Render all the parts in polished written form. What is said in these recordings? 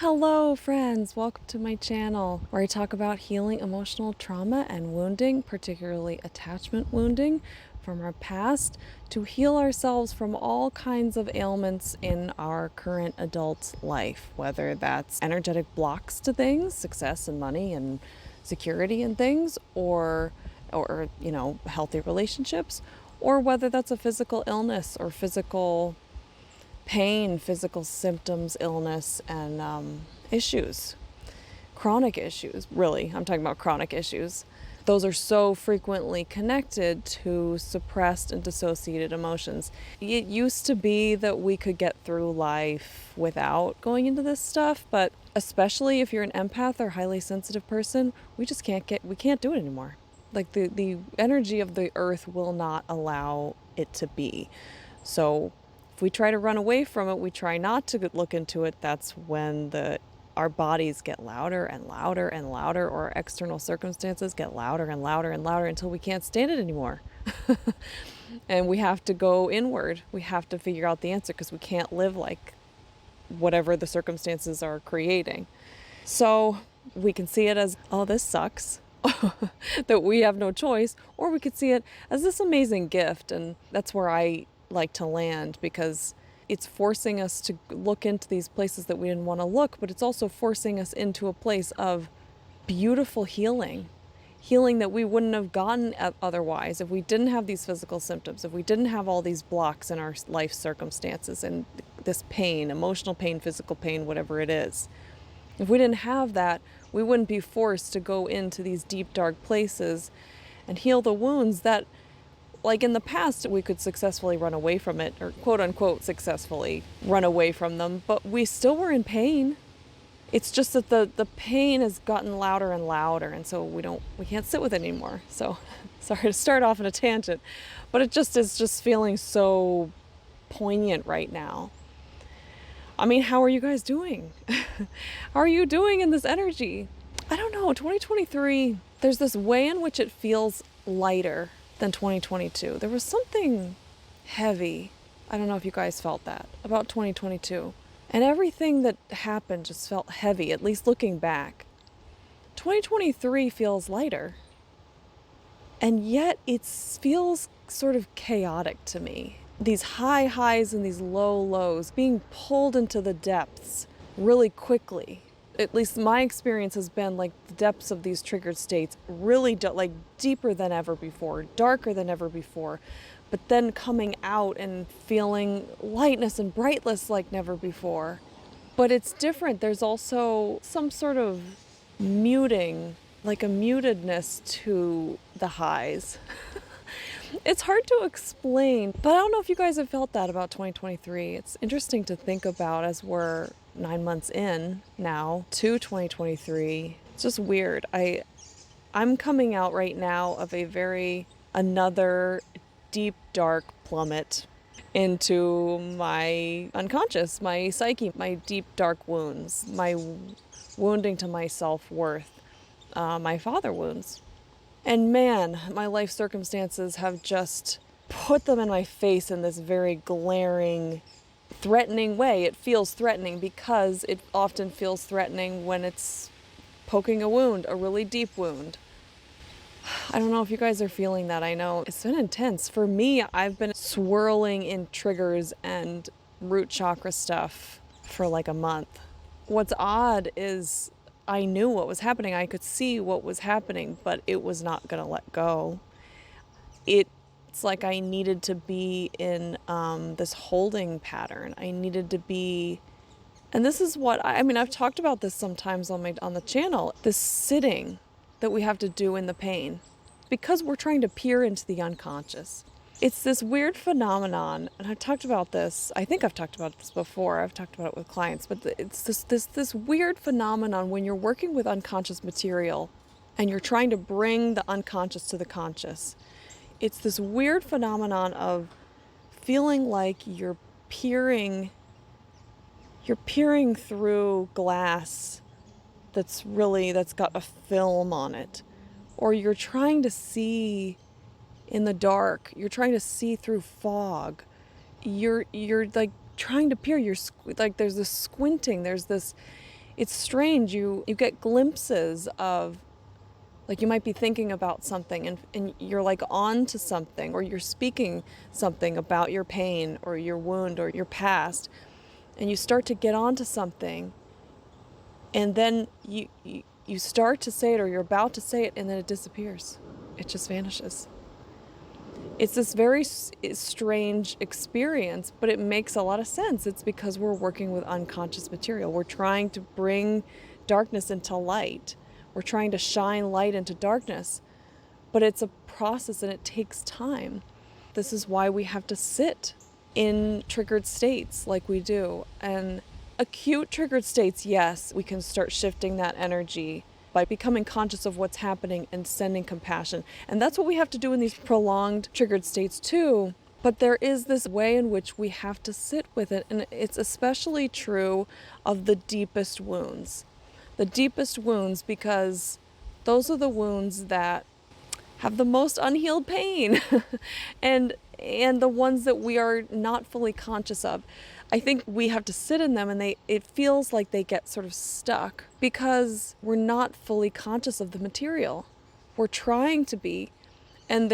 Hello friends, welcome to my channel where I talk about healing emotional trauma and wounding, particularly attachment wounding from our past, to heal ourselves from all kinds of ailments in our current adult life, whether that's energetic blocks to things, success and money and security and things, or healthy relationships, or whether that's a physical illness or physical pain, physical symptoms, illness, and issues. Chronic issues, really. I'm talking about chronic issues. Those are so frequently connected to suppressed and dissociated emotions. It used to be that we could get through life without going into this stuff, but especially if you're an empath or highly sensitive person, we can't do it anymore. Like the energy of the earth will not allow it to be. So if we try to run away from it, we try not to look into it, that's when our bodies get louder and louder and louder, or external circumstances get louder and louder and louder until we can't stand it anymore. And we have to go inward. We have to figure out the answer because we can't live like whatever the circumstances are creating. So we can see it as, oh, this sucks, that we have no choice, or we could see it as this amazing gift. And that's where I like to land, because it's forcing us to look into these places that we didn't want to look, but it's also forcing us into a place of beautiful healing that we wouldn't have gotten otherwise if we didn't have these physical symptoms, if we didn't have all these blocks in our life circumstances and this pain, emotional pain, physical pain, whatever it is. If we didn't have that, we wouldn't be forced to go into these deep, dark places and heal the wounds that, like in the past, we could successfully run away from it, or quote unquote successfully run away from them, but we still were in pain. It's just that the pain has gotten louder and louder, and so we can't sit with it anymore. So sorry to start off in a tangent, but it just is just feeling so poignant right now. I mean, how are you guys doing? How are you doing in this energy? I don't know, 2023, there's this way in which it feels lighter than 2022. There was something heavy, I don't know if you guys felt that, about 2022. And everything that happened just felt heavy, at least looking back. 2023 feels lighter. And yet it feels sort of chaotic to me. These high highs and these low lows, being pulled into the depths really quickly. At least my experience has been like the depths of these triggered states really like deeper than ever before, darker than ever before, but then coming out and feeling lightness and brightness like never before. But it's different. There's also some sort of muting, like a mutedness to the highs. It's hard to explain, but I don't know if you guys have felt that about 2023. It's interesting to think about as we're 9 months in now to 2023. It's just weird. I'm coming out right now of another deep, dark plummet into my unconscious, my psyche, my deep, dark wounds, my wounding to my self-worth, my father wounds. And man, my life circumstances have just put them in my face in this very glaring, threatening way. It feels threatening because it often feels threatening when it's poking a wound, a really deep wound. I don't know if you guys are feeling that. I know it's been intense. For me, I've been swirling in triggers and root chakra stuff for like a month. What's odd is I knew what was happening. I could see what was happening, but it was not going to let go. It's like I needed to be in this holding pattern. I needed to be, and this is what I mean, I've talked about this sometimes on the channel, this sitting that we have to do in the pain because we're trying to peer into the unconscious. It's this weird phenomenon, and I've talked about this, I think I've talked about this before, I've talked about it with clients, but it's this weird phenomenon when you're working with unconscious material and you're trying to bring the unconscious to the conscious. It's this weird phenomenon of feeling like you're peering through glass that's got a film on it, or you're trying to see in the dark, you're trying to see through fog, you're like trying to peer, like there's this squinting, there's this, It's strange. You get glimpses of, like, you might be thinking about something and you're like on to something, or you're speaking something about your pain or your wound or your past, and you start to get onto something, and then you start to say it, or you're about to say it, and then it disappears. It just vanishes. It's this very strange experience, but it makes a lot of sense. It's because we're working with unconscious material. We're trying to bring darkness into light. We're trying to shine light into darkness, but it's a process and it takes time. This is why we have to sit in triggered states like we do. And acute triggered states, yes, we can start shifting that energy by becoming conscious of what's happening and sending compassion. And that's what we have to do in these prolonged triggered states too. But there is this way in which we have to sit with it. And it's especially true of the deepest wounds. The deepest wounds, because those are the wounds that have the most unhealed pain and the ones that we are not fully conscious of. I think we have to sit in them, and it feels like they get sort of stuck because we're not fully conscious of the material. We're trying to be, and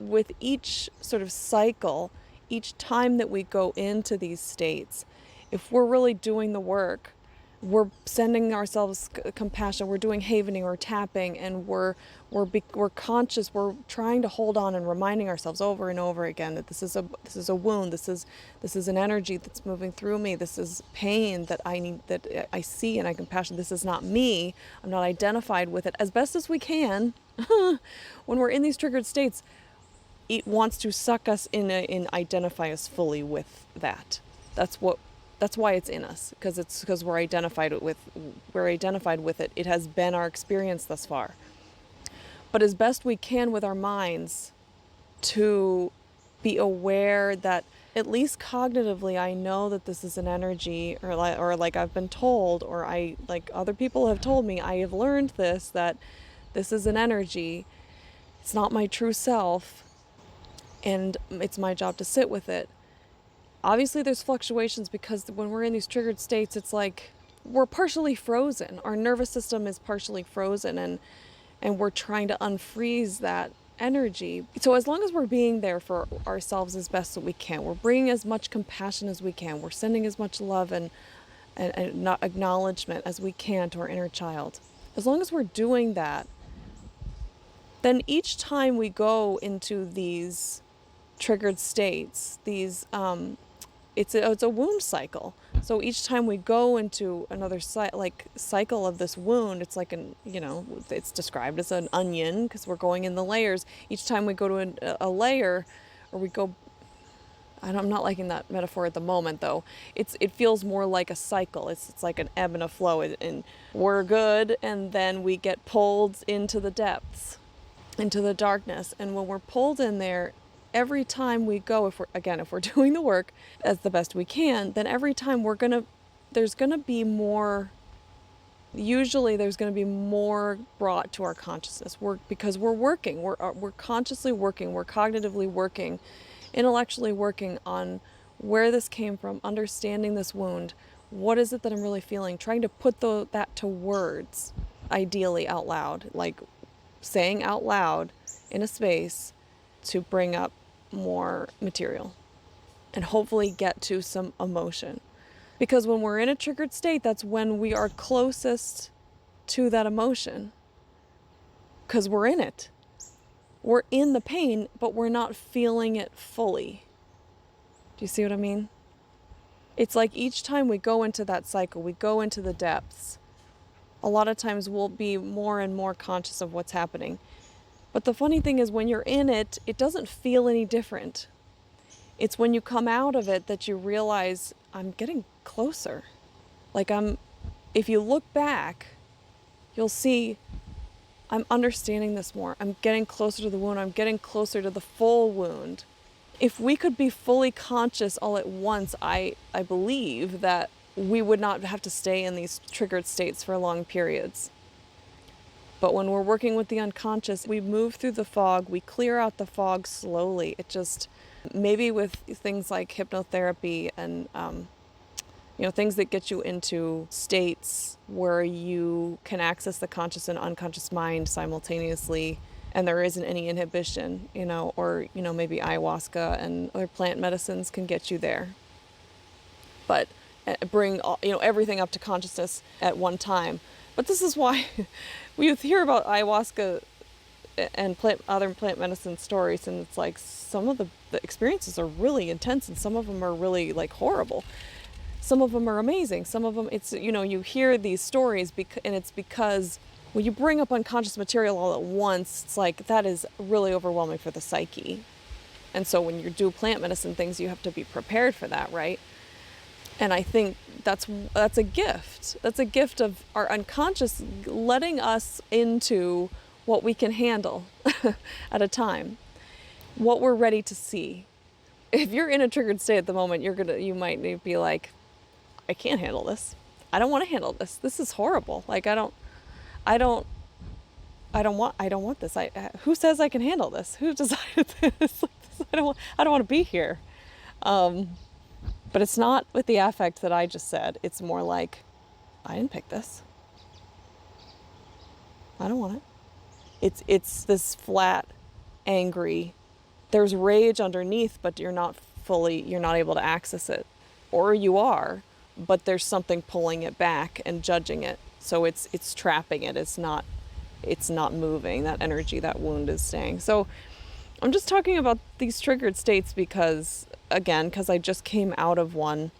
with each sort of cycle, each time that we go into these states, if we're really doing the work, we're sending ourselves compassion, we're doing havening or tapping, and we're conscious, we're trying to hold on and reminding ourselves over and over again that this is a wound, this is an energy that's moving through me, this is pain that I see and I compassion, this is not me, I'm not identified with it, as best as we can. When we're in these triggered states, it wants to suck us in and identify us fully with that. That's why it's in us, because we're identified with it. It has been our experience thus far. But as best we can with our minds, to be aware that at least cognitively, I know that this is an energy, or like I've been told, or like other people have told me, I have learned that this is an energy. It's not my true self, and it's my job to sit with it. Obviously there's fluctuations, because when we're in these triggered states, it's like we're partially frozen. Our nervous system is partially frozen, and we're trying to unfreeze that energy. So as long as we're being there for ourselves as best that we can, we're bringing as much compassion as we can, we're sending as much love and acknowledgement as we can to our inner child. As long as we're doing that, then each time we go into these triggered states, it's a wound cycle. So each time we go into another cycle of this wound, it's like it's described as an onion, because we're going in the layers. Each time we go to a layer, or we go, I'm not liking that metaphor at the moment though. It feels more like a cycle. It's like an ebb and a flow, and we're good, and then we get pulled into the depths, into the darkness. And when we're pulled in there, every time we go, if we're doing the work as the best we can, then every time there's gonna be more. Usually, there's gonna be more brought to our consciousness. Because we're working. We're consciously working. We're cognitively working, intellectually working on where this came from, understanding this wound. What is it that I'm really feeling? Trying to put that to words, ideally out loud, like saying out loud in a space, to bring up more material and hopefully get to some emotion. Because when we're in a triggered state, that's when we are closest to that emotion, because we're in it. We're in the pain, but we're not feeling it fully. Do you see what I mean? It's like each time we go into that cycle, we go into the depths, a lot of times we'll be more and more conscious of what's happening. But the funny thing is, when you're in it, it doesn't feel any different. It's when you come out of it that you realize, I'm getting closer. If you look back, you'll see I'm understanding this more. I'm getting closer to the wound. I'm getting closer to the full wound. If we could be fully conscious all at once, I believe that we would not have to stay in these triggered states for long periods. But when we're working with the unconscious, we move through the fog, we clear out the fog slowly. Maybe with things like hypnotherapy and things that get you into states where you can access the conscious and unconscious mind simultaneously, and there isn't any inhibition, or maybe ayahuasca and other plant medicines can get you there. But bring everything up to consciousness at one time. But this is why we hear about ayahuasca and other plant medicine stories, and it's like some of the experiences are really intense, and some of them are really like horrible. Some of them are amazing. Some of them, it's, you hear these stories and it's because when you bring up unconscious material all at once, it's like that is really overwhelming for the psyche. And so when you do plant medicine things, you have to be prepared for that, right? And I think that's a gift. That's a gift of our unconscious letting us into what we can handle at a time, what we're ready to see. If you're in a triggered state at the moment, you might be like, I can't handle this. I don't want to handle this. This is horrible. Like I don't want this. Who says I can handle this? Who decided this? I don't want to be here. But it's not with the affect that I just said. It's more like, I didn't pick this. I don't want it. It's this flat, angry. There's rage underneath, but you're not able to access it, or you are. But there's something pulling it back and judging it. So it's trapping it. It's not moving. That energy, that wound is staying. So I'm just talking about these triggered states because I just came out of one.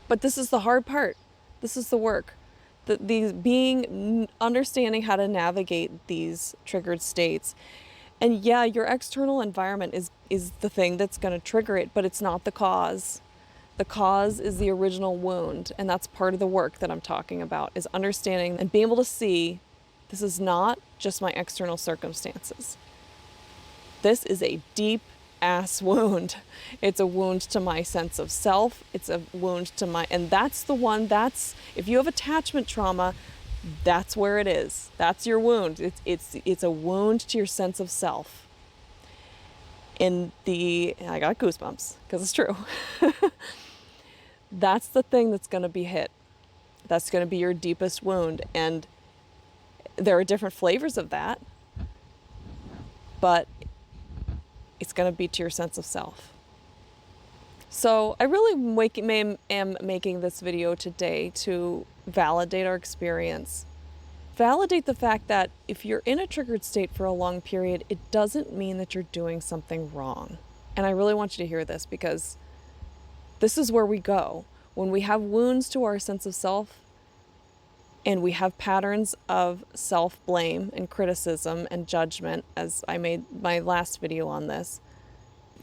But this is the hard part. This is the work. Understanding how to navigate these triggered states. And yeah, your external environment is the thing that's going to trigger it, but it's not the cause. The cause is the original wound, and that's part of the work that I'm talking about, is understanding and being able to see this is not just my external circumstances. This is a deep ass wound. It's a wound to my sense of self. It's a wound to and that's the one if you have attachment trauma, that's where it is. That's your wound. It's a wound to your sense of self. I got goosebumps because it's true. That's the thing that's going to be hit. That's going to be your deepest wound. And there are different flavors of that, but it's going to be to your sense of self. So I really am making this video today to validate our experience. Validate the fact that if you're in a triggered state for a long period, it doesn't mean that you're doing something wrong. And I really want you to hear this, because this is where we go. When we have wounds to our sense of self, and we have patterns of self-blame and criticism and judgment, as I made my last video on this,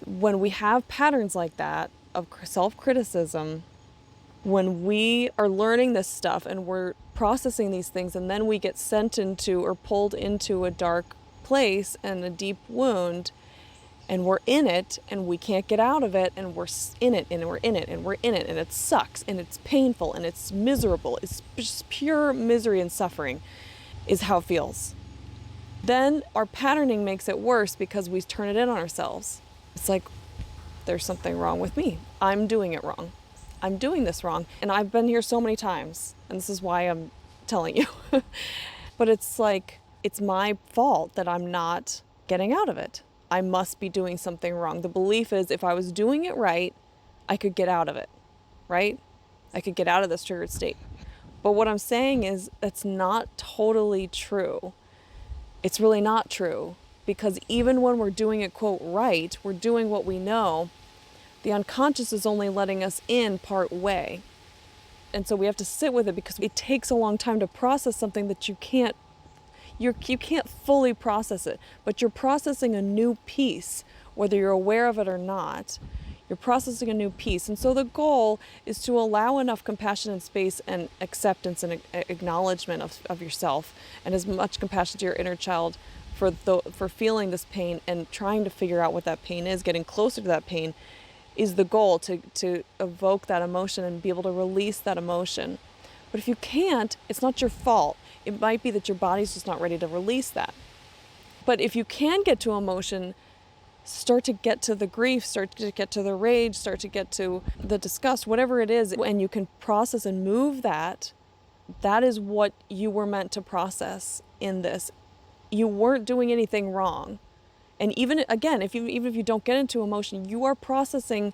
when we have patterns like that of self-criticism, when we are learning this stuff and we're processing these things, and then we get sent into or pulled into a dark place and a deep wound, and we're in it and we can't get out of it, and we're in it and we're in it and we're in it, and it sucks and it's painful and it's miserable. It's just pure misery and suffering is how it feels. Then our patterning makes it worse because we turn it in on ourselves. It's like, there's something wrong with me. I'm doing it wrong. I'm doing this wrong. And I've been here so many times, and this is why I'm telling you. But it's like, it's my fault that I'm not getting out of it. I must be doing something wrong. The belief is if I was doing it right, I could get out of it, right? I could get out of this triggered state. But what I'm saying is that's not totally true. It's really not true, because even when we're doing it, quote, right, we're doing what we know, the unconscious is only letting us in part way. And so we have to sit with it, because it takes a long time to process something that you can't fully process it, but you're processing a new piece, whether you're aware of it or not. You're processing a new piece. And so the goal is to allow enough compassion and space and acceptance and acknowledgement of yourself, and as much compassion to your inner child for feeling this pain and trying to figure out what that pain is, getting closer to that pain is the goal, to evoke that emotion and be able to release that emotion. But if you can't, it's not your fault. It might be that your body's just not ready to release that. But if you can get to emotion, start to get to the grief, start to get to the rage, start to get to the disgust, whatever it is, and you can process and move that, that is what you were meant to process in this. You weren't doing anything wrong. And even again, even if you don't get into emotion, you are processing,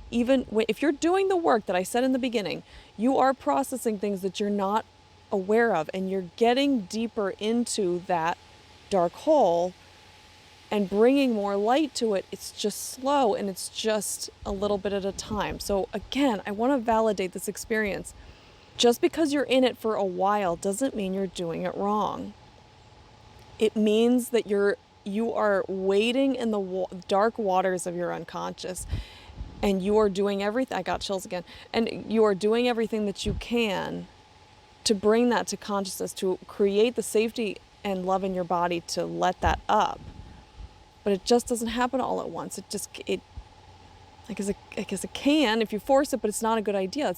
even if you're doing the work that I said in the beginning, you are processing things that you're not aware of, and you're getting deeper into that dark hole and bringing more light to it. It's just slow, and it's just a little bit at a time. So again, I want to validate this experience. Just because you're in it for a while doesn't mean you're doing it wrong. It means that you are wading in the dark waters of your unconscious, and you are doing everything. I got chills again. And you are doing everything that you can to bring that to consciousness, to create the safety and love in your body to let that up. But it just doesn't happen all at once. I guess it can if you force it, but it's not a good idea.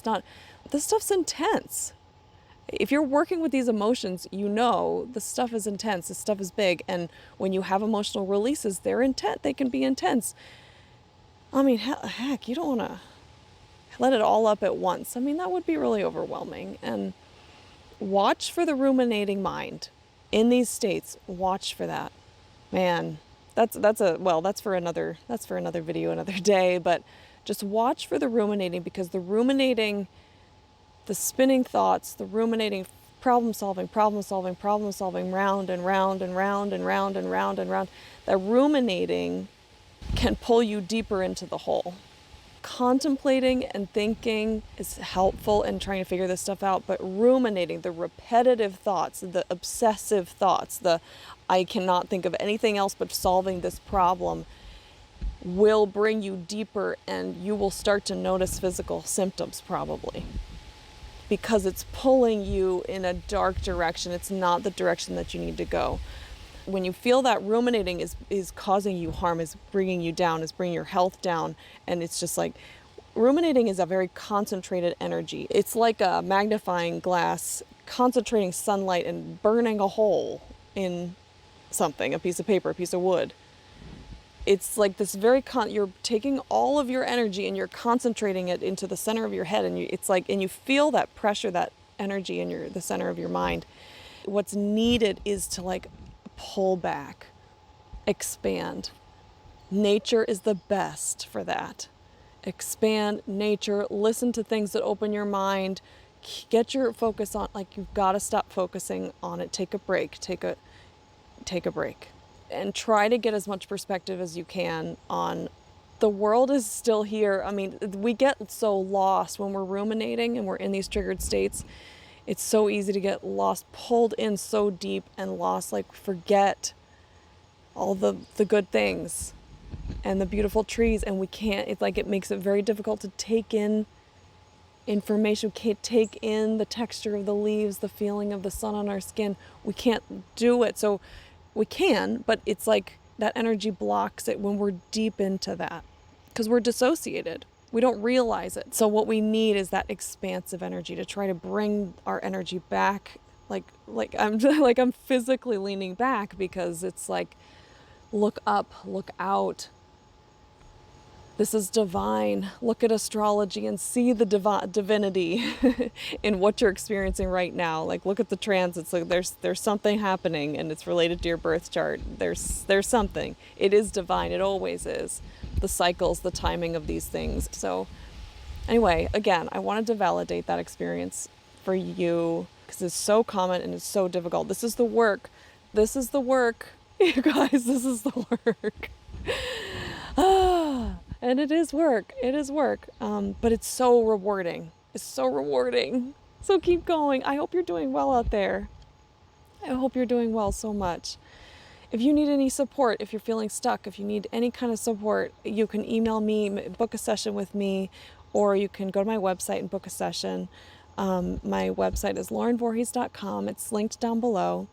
This stuff's intense. If you're working with these emotions, you know the stuff is intense, this stuff is big, and when you have emotional releases, they're intense. They can be intense. I mean, heck, you don't want to let it all up at once. I mean, that would be really overwhelming. And watch for the ruminating mind in these states. Watch for that. Man, that's for another video another day, but just watch for the ruminating, because the ruminating, the spinning thoughts, the ruminating, problem solving, round and round and round and round and round and round, that ruminating can pull you deeper into the hole. Contemplating and thinking is helpful in trying to figure this stuff out, but ruminating, the repetitive thoughts, the obsessive thoughts, the I cannot think of anything else but solving this problem, will bring you deeper, and you will start to notice physical symptoms probably, because it's pulling you in a dark direction. It's not the direction that you need to go. When you feel that ruminating is causing you harm, is bringing you down, is bringing your health down, and it's just like, ruminating is a very concentrated energy. It's like a magnifying glass concentrating sunlight and burning a hole in something, a piece of paper, a piece of wood. It's like this you're taking all of your energy and you're concentrating it into the center of your head, and you feel that pressure, that energy in the center of your mind. What's needed is to pull back, expand. Nature is the best for that. Expand nature, listen to things that open your mind, get your focus on, you've got to stop focusing on it. Take a break, take a break, and try to get as much perspective as you can on the world is still here. I mean, we get so lost when we're ruminating and we're in these triggered states. It's so easy to get lost, pulled in so deep and lost, forget all the good things and the beautiful trees. And we can't, it makes it very difficult to take in information. We can't take in the texture of the leaves, the feeling of the sun on our skin. We can't do it. So we can, but it's like that energy blocks it when we're deep into that, because we're dissociated. We don't realize it. So what we need is that expansive energy to try to bring our energy back. I'm physically leaning back, because it's look up, look out. This is divine. Look at astrology and see the divinity in what you're experiencing right now. Look at the transits. There's something happening, and it's related to your birth chart. There's something. It is divine. It always is. The cycles, the timing of these things. So anyway, again, I wanted to validate that experience for you, because it's so common and it's so difficult. This is the work. You guys, this is the work. And it is work. But it's so rewarding. So keep going. I hope you're doing well out there. I hope you're doing well so much. If you need any support, if you're feeling stuck, if you need any kind of support, you can email me, book a session with me, or you can go to my website and book a session. My website is laurenvoorhees.com. It's linked down below.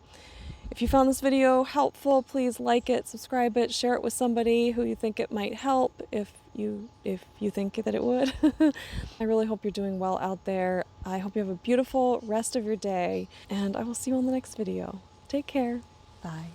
If you found this video helpful, please like it, subscribe it, share it with somebody who you think it might help, if you think that it would. I really hope you're doing well out there. I hope you have a beautiful rest of your day, and I will see you on the next video. Take care. Bye.